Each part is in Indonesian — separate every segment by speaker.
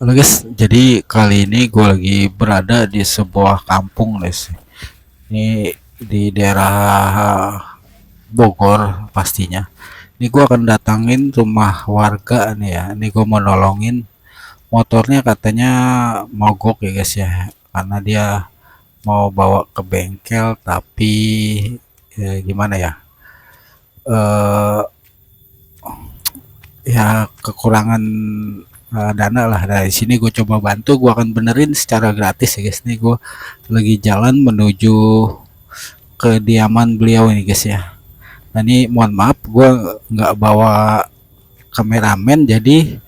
Speaker 1: Halo guys, jadi kali ini gue lagi berada di sebuah kampung guys. Ini di daerah Bogor pastinya. Ini gue akan datangin rumah warga nih ya. Ini gue mau nolongin motornya, katanya mogok ya guys ya. Karena dia mau bawa ke bengkel tapi gimana ya? Eh Ya kekurangan dana lah. Dari sini gue coba bantu, gue akan benerin secara gratis ya guys. Nih gue lagi jalan menuju kediaman beliau ini guys ya. Nah ini mohon maaf gue nggak bawa kameramen, jadi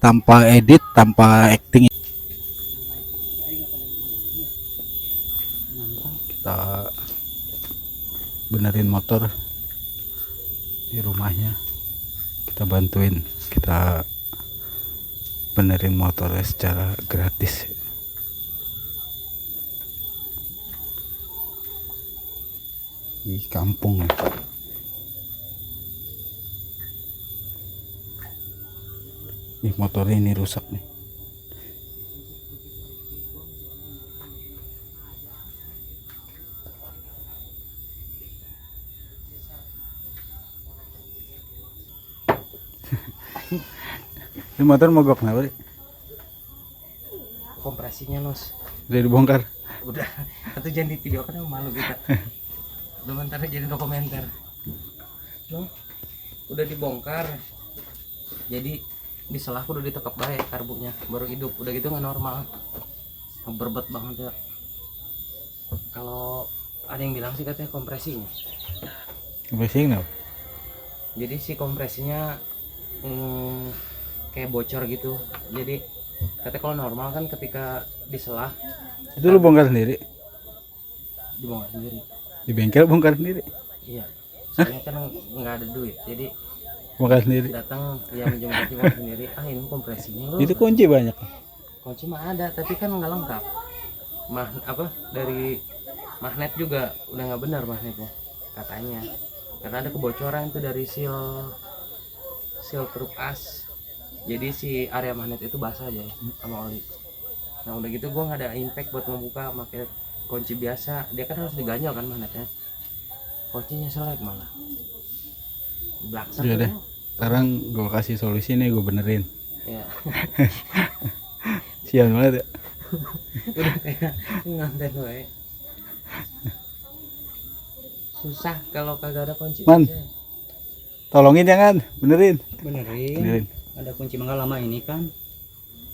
Speaker 1: tanpa edit tanpa acting kita benerin motor di rumahnya, kita bantuin, kita benerin motornya secara gratis di kampung ya. Ih, motornya ini rusak nih. Ini motor mogok kenapa sih?
Speaker 2: Kompresinya los
Speaker 1: Udah dibongkar.
Speaker 2: udah atau jangan di video kan malu kita belum ntar jadi dokumenter no udah dibongkar jadi di selah udah ditekap baik karbunya baru hidup udah gitu nggak normal berbet banget ya. Kalau ada yang bilang sih katanya kompresinya,
Speaker 1: Bising kenapa?
Speaker 2: jadi si kompresinya kayak bocor gitu. Jadi katanya kalau normal kan ketika di selah
Speaker 1: Itu lu bongkar sendiri?
Speaker 2: dibongkar sendiri.
Speaker 1: Di bengkel bongkar sendiri?
Speaker 2: Iya, soalnya kan nggak ada duit jadi
Speaker 1: Bongkar sendiri?
Speaker 2: datang yang minjem kunci bang sendiri. Ini kompresinya lo
Speaker 1: Itu kunci banyak.
Speaker 2: kunci mah ada tapi kan nggak lengkap. Dari magnet juga udah nggak benar magnetnya katanya, karena ada kebocoran itu dari seal kerup as. Jadi si area magnet itu basah aja sama oli. Nah udah gitu gua nggak ada impact buat membuka, pakai kunci biasa. Dia kan harus diganjel kan magnetnya, kuncinya selek malah blaksak.
Speaker 1: Iya deh. Sekarang gue kasih solusi nih, gue benerin.
Speaker 2: Ya
Speaker 1: Sian banget ya.
Speaker 2: udah kayak nganten we. Susah kalau kagak ada kunci.
Speaker 1: Man, tolongin jangan, benerin.
Speaker 3: Benerin.
Speaker 1: Benerin.
Speaker 3: Ada kunci mangga lama ini kan.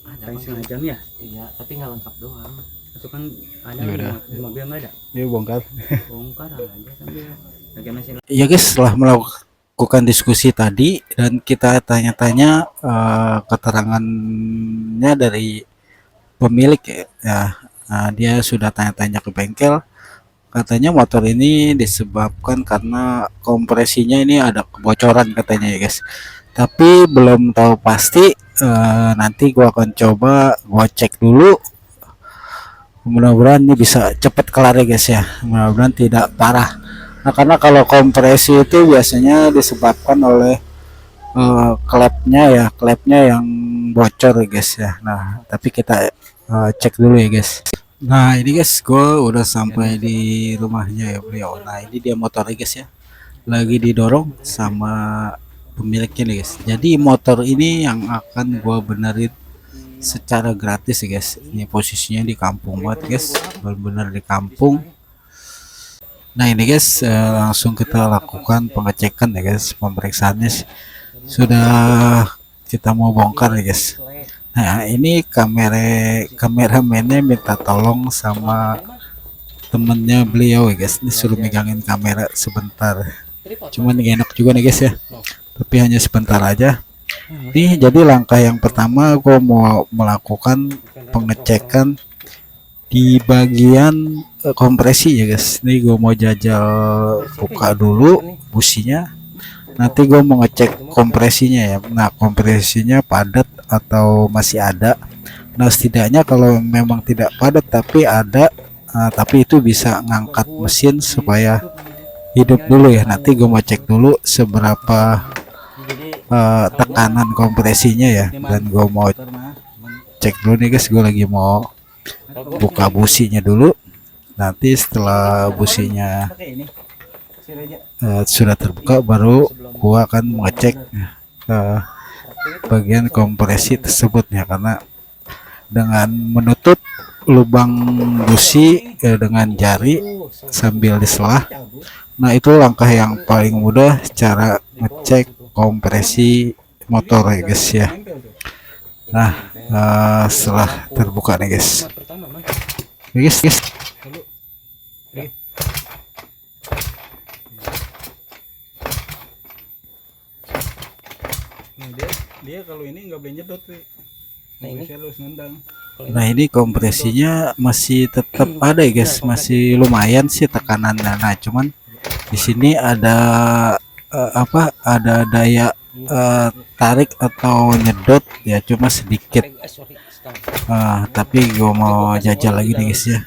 Speaker 2: Ada
Speaker 3: Paling
Speaker 2: kunci.
Speaker 3: setengah jam ya.
Speaker 2: Iya tapi nggak lengkap doang.
Speaker 3: Itu kan ada
Speaker 1: Ya udah.
Speaker 3: di mobil nggak ada.
Speaker 1: Dia bongkar.
Speaker 3: Bongkar aja sambil lagi mesin.
Speaker 1: Ya guys, setelah melakukan diskusi tadi dan kita tanya-tanya keterangannya dari pemilik ya. Nah, dia sudah tanya-tanya ke bengkel. Katanya motor ini disebabkan karena kompresinya ini ada kebocoran katanya ya guys. Tapi belum tahu pasti. Nanti gua akan coba gua cek dulu. Mudah-mudahan ini bisa cepat kelar ya guys ya. Mudah-mudahan tidak parah. Nah, karena kalau kompresi itu biasanya disebabkan oleh klepnya yang bocor ya guys ya. Nah, tapi kita cek dulu ya guys. Nah, ini guys, gue udah sampai di rumahnya ya beliau. Nah, ini dia motornya guys ya. Lagi didorong sama pemiliknya nih guys. Jadi motor ini yang akan gue benerin secara gratis ya guys. Ini posisinya di kampung banget guys, benar-benar di kampung. Nah ini guys, langsung kita lakukan pengecekan ya guys, pemeriksaannya sudah kita mau bongkar ya guys. Nah ini kameramennya minta tolong sama temennya beliau ya guys, disuruh megangin kamera sebentar. Cuman gak enak juga nih guys ya, tapi hanya sebentar aja. Nih jadi langkah yang pertama gue mau melakukan pengecekan di bagian kompresi ya guys. Nih gue mau jajal buka dulu businya, nanti gue mau ngecek kompresinya ya. Nah kompresinya padat atau masih ada. Nah setidaknya kalau memang tidak padat tapi ada, tapi itu bisa ngangkat mesin supaya hidup dulu ya. Nanti gue mau cek dulu seberapa tekanan kompresinya ya, dan gue mau cek dulu nih guys, gue lagi mau buka businya dulu. Nanti setelah businya sudah terbuka, baru gua akan mengecek bagian kompresi tersebut ya, karena dengan menutup lubang busi dengan jari sambil diselah, nah itu langkah yang paling mudah cara ngecek kompresi motor ya guys ya. Nah setelah terbuka nih guys, guys. Dia kalau ini nggak boleh nyedot, nah ini kompresinya masih tetap ada ya guys, masih lumayan sih tekanannya. Nah cuman di sini ada ada daya tarik atau nyedot ya, cuma sedikit. Tapi gue mau jajal lagi nih guys ya,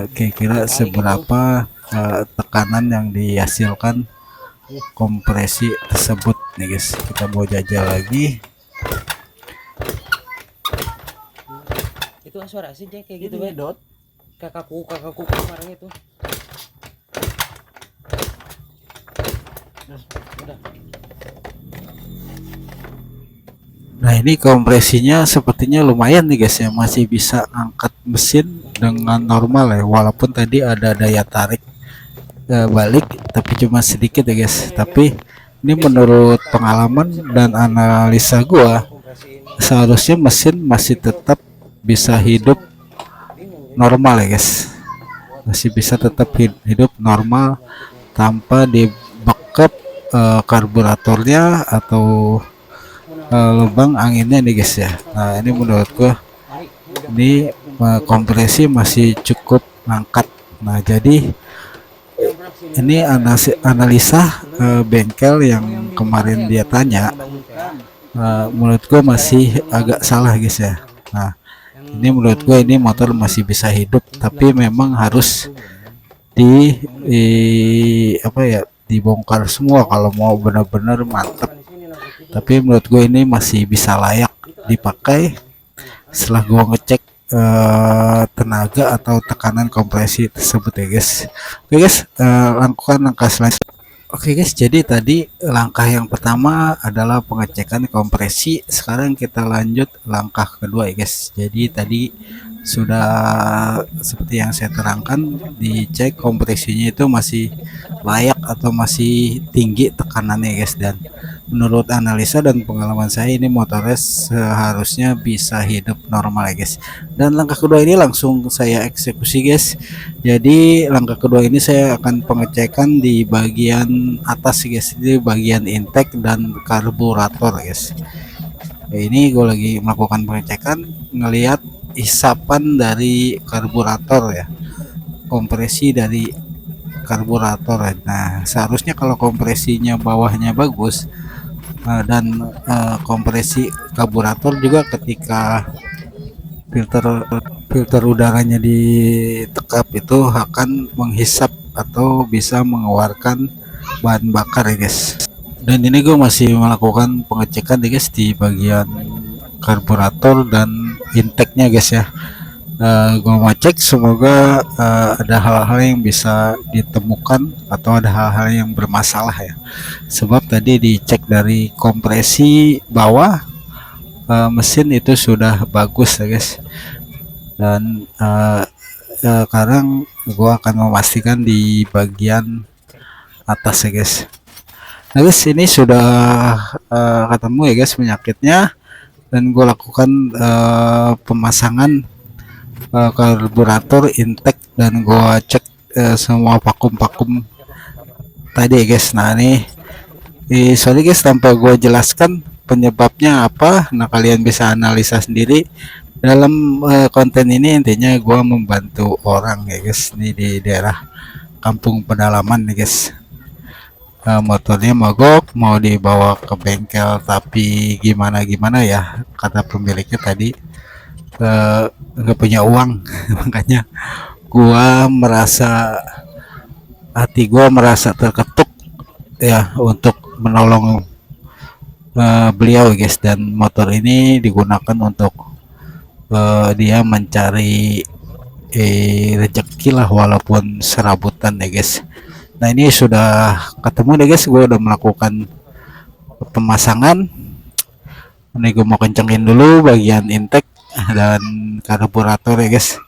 Speaker 1: kira-kira seberapa tekanan yang dihasilkan kompresi tersebut nih guys. Kita mau jajal lagi.
Speaker 2: Itu suara sih kayak gitu ya. Kakakku kemarin itu. Udah.
Speaker 1: Nah ini kompresinya sepertinya lumayan nih guys ya, masih bisa angkat mesin dengan normal ya, walaupun tadi ada daya tarik balik tapi cuma sedikit ya guys. Tapi ini menurut pengalaman dan analisa gua, seharusnya mesin masih tetap bisa hidup normal ya guys, masih bisa tetap hidup normal tanpa dibekap karburatornya atau lubang anginnya nih guys ya. Nah ini menurut gua ini kompresi masih cukup ngangkat. Nah jadi ini analisa bengkel yang kemarin dia tanya, menurut gue masih agak salah guys ya. Nah ini menurut gue ini motor masih bisa hidup, tapi memang harus dibongkar semua kalau mau benar-benar mantap. Tapi menurut gue ini masih bisa layak dipakai setelah gue ngecek tenaga atau tekanan kompresi tersebut ya guys. Oke guys, lakukan langkah selanjutnya. Oke guys, jadi tadi langkah yang pertama adalah pengecekan kompresi. Sekarang kita lanjut langkah kedua ya guys. Jadi tadi sudah seperti yang saya terangkan, dicek kompresinya itu masih layak atau masih tinggi tekanannya guys. Dan menurut analisa dan pengalaman saya, ini motornya seharusnya bisa hidup normal ya guys. Dan langkah kedua ini langsung saya eksekusi guys. Jadi langkah kedua ini saya akan pengecekan di bagian atas guys, di bagian intake dan karburator guys. Ini gue lagi melakukan pengecekan, ngelihat isapan dari karburator ya, kompresi dari karburator. Nah seharusnya kalau kompresinya bawahnya bagus, dan kompresi karburator juga ketika filter udaranya ditekap itu akan menghisap atau bisa mengeluarkan bahan bakar ya guys. Dan ini gue masih melakukan pengecekan ya guys di bagian karburator dan intake-nya guys ya. Gue mau cek semoga ada hal-hal yang bisa ditemukan atau ada hal-hal yang bermasalah ya. Sebab tadi dicek dari kompresi bawah mesin itu sudah bagus ya guys. Dan sekarang gue akan memastikan di bagian atas ya guys. Nah guys, ini sudah ketemu ya guys penyakitnya, dan gue lakukan pemasangan karburator intake dan gua cek semua vakum tadi ya guys. Nah ini sorry guys tanpa gua jelaskan penyebabnya apa. Nah kalian bisa analisa sendiri dalam konten ini. Intinya gua membantu orang ya guys, ini di daerah kampung pedalaman nih guys. Motornya mogok, mau dibawa ke bengkel tapi gimana ya, kata pemiliknya tadi nggak punya uang. Makanya hati gua merasa terketuk ya untuk menolong beliau guys, dan motor ini digunakan untuk dia mencari rezeki lah walaupun serabutan ya guys. Nah ini sudah ketemu deh guys, gue udah melakukan pemasangan. Ini gue mau kencengin dulu bagian intake dan karburator ya guys.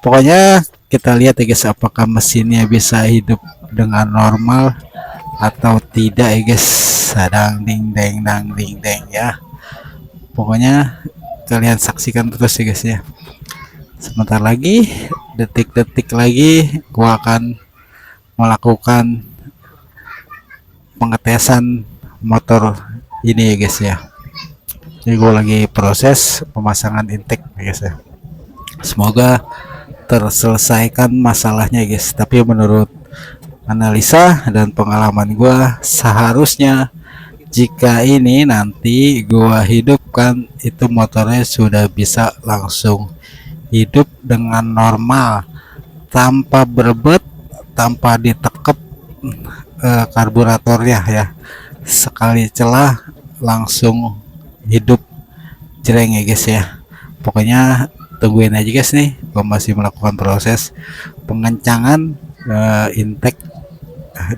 Speaker 1: Pokoknya kita lihat ya guys, apakah mesinnya bisa hidup dengan normal atau tidak ya guys. Sadang ding deng dang ding deng ya. Pokoknya kalian saksikan terus ya guys ya. Sebentar lagi, detik-detik lagi, gua akan melakukan pengetesan motor ini ya guys ya. Jadi gue lagi proses pemasangan intake ya guys ya. Semoga terselesaikan masalahnya ya guys. Tapi menurut analisa dan pengalaman gue, seharusnya jika ini nanti gua hidupkan, itu motornya sudah bisa langsung hidup dengan normal tanpa berebet, tanpa ditekep karburatornya ya. Sekali celah langsung hidup jreng ya guys ya. Pokoknya tungguin aja guys nih, gua masih melakukan proses pengencangan intake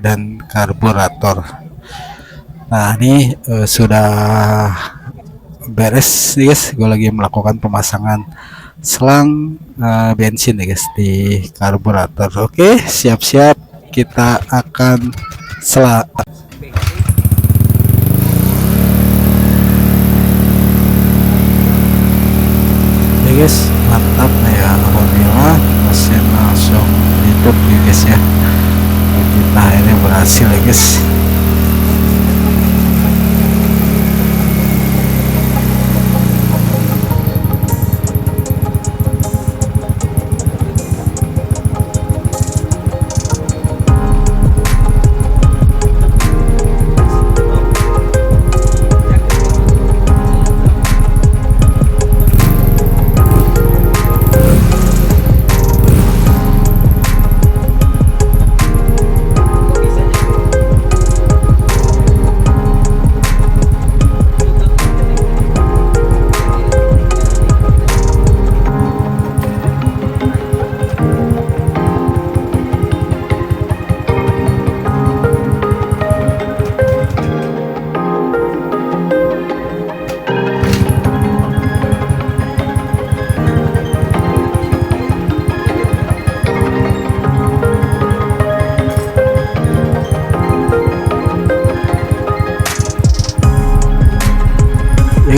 Speaker 1: dan karburator. Nah ini sudah beres nih guys, gue lagi melakukan pemasangan selang bensin ya guys di karburator. Oke, siap-siap kita akan ya guys, mantap ya, alhamdulillah mesin langsung hidup ya guys ya. Kita akhirnya berhasil ya guys.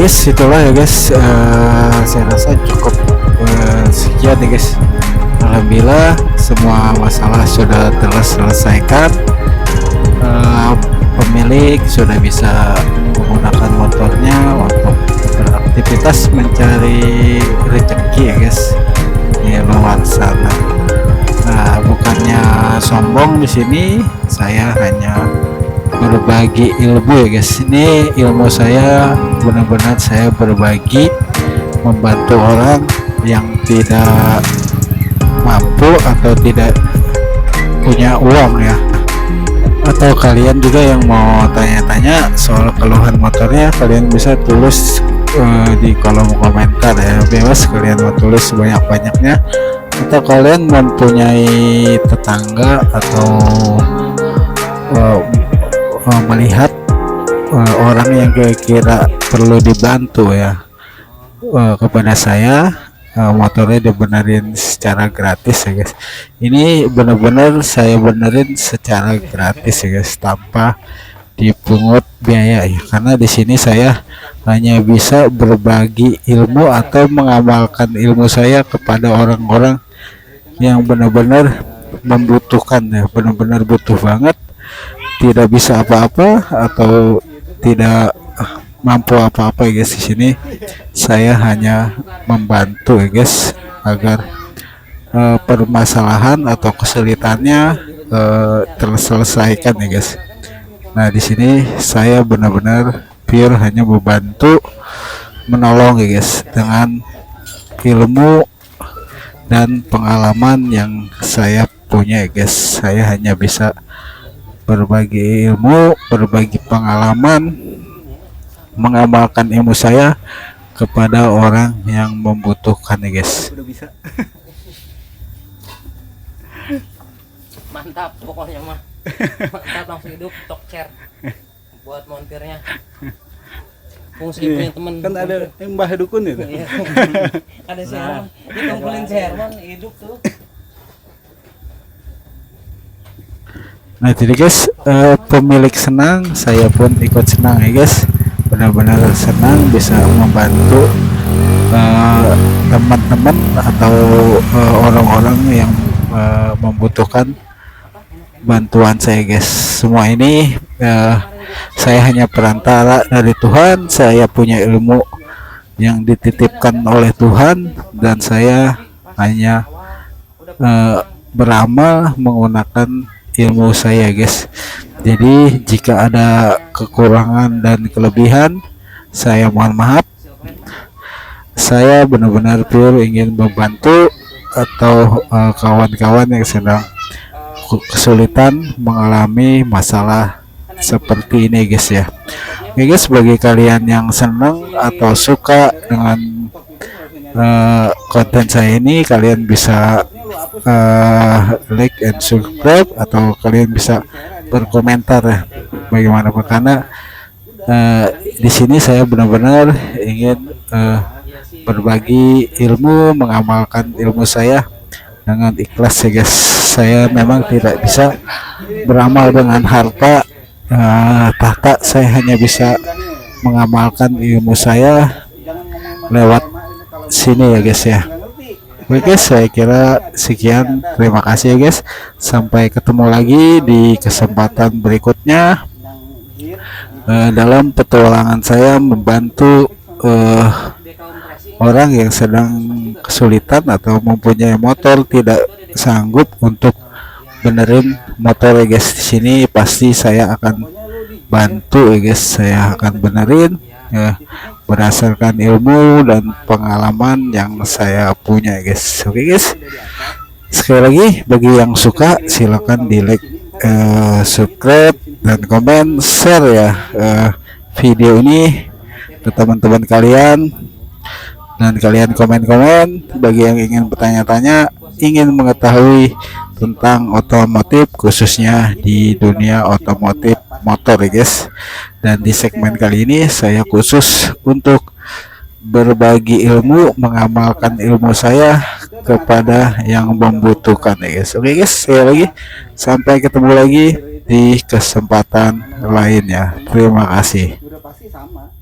Speaker 1: Guys, itulah ya guys, saya rasa cukup sekian ya guys. Alhamdulillah semua masalah sudah terselesaikan. Pemilik sudah bisa menggunakan motornya untuk beraktivitas mencari rezeki ya guys di luar sana. Nah, bukannya sombong di sini, saya hanya berbagi ilmu ya guys. Ini ilmu saya benar-benar saya berbagi, membantu orang yang tidak mampu atau tidak punya uang ya. Atau kalian juga yang mau tanya-tanya soal keluhan motornya, kalian bisa tulis di kolom komentar ya, bebas kalian mau tulis sebanyak-banyaknya. Atau kalian mempunyai tetangga atau melihat orang yang kira-kira perlu dibantu ya, kepada saya, motornya dibenerin secara gratis ya guys. Ini bener-bener saya benerin secara gratis ya guys, tanpa dipungut biaya ya, karena di sini saya hanya bisa berbagi ilmu atau mengamalkan ilmu saya kepada orang-orang yang benar-benar membutuhkan ya, benar-benar butuh banget, tidak bisa apa-apa atau tidak mampu apa-apa ya guys. Di sini saya hanya membantu ya guys agar permasalahan atau kesulitannya terselesaikan ya guys. Nah di sini saya benar-benar pure hanya membantu, menolong ya guys, dengan ilmu dan pengalaman yang saya punya ya guys. Saya hanya bisa berbagi ilmu, berbagi pengalaman mengamalkan ilmu saya kepada orang yang membutuhkan ya guys.
Speaker 4: Udah bisa.
Speaker 2: Mantap pokoknya mah. Mantap, langsung hidup tok share buat montirnya. Fungsi punya temen
Speaker 4: Kan ada Mbah Dukun itu.
Speaker 2: Iya. Ada si Herman, dikumpulin si Herman hidup tuh.
Speaker 1: Nah jadi guys, pemilik senang, saya pun ikut senang ya guys. Benar-benar senang bisa membantu teman-teman atau orang-orang yang membutuhkan bantuan saya guys. Semua ini saya hanya perantara dari Tuhan. Saya punya ilmu yang dititipkan oleh Tuhan dan saya hanya beramal menggunakan ilmu saya guys. Jadi jika ada kekurangan dan kelebihan, saya mohon maaf. Saya benar-benar pure ingin membantu atau kawan-kawan yang sedang kesulitan mengalami masalah seperti ini guys ya. Oke guys, bagi kalian yang senang atau suka dengan konten saya ini, kalian bisa like and subscribe atau kalian bisa berkomentar ya. Bagaimanapun karena di sini saya benar-benar ingin berbagi ilmu, mengamalkan ilmu saya dengan ikhlas ya guys. Saya memang tidak bisa beramal dengan harta tahta, saya hanya bisa mengamalkan ilmu saya lewat sini ya guys ya. Oke guys, saya kira sekian, terima kasih ya guys, sampai ketemu lagi di kesempatan berikutnya dalam petualangan saya membantu orang yang sedang kesulitan atau mempunyai motor tidak sanggup untuk benerin motor ya guys. Di sini pasti saya akan bantu ya guys, saya akan benerin ya, berdasarkan ilmu dan pengalaman yang saya punya ya guys. Oke guys, sekali lagi bagi yang suka silakan di like, subscribe dan komen, share ya video ini ke teman-teman kalian, dan kalian komen-komen bagi yang ingin bertanya-tanya, ingin mengetahui tentang otomotif khususnya di dunia otomotif motor ya guys. Dan di segmen kali ini saya khusus untuk berbagi ilmu, mengamalkan ilmu saya kepada yang membutuhkan ya guys. Oke guys, sekali lagi sampai ketemu lagi di kesempatan lainnya. Terima kasih.
Speaker 4: Udah pasti sama.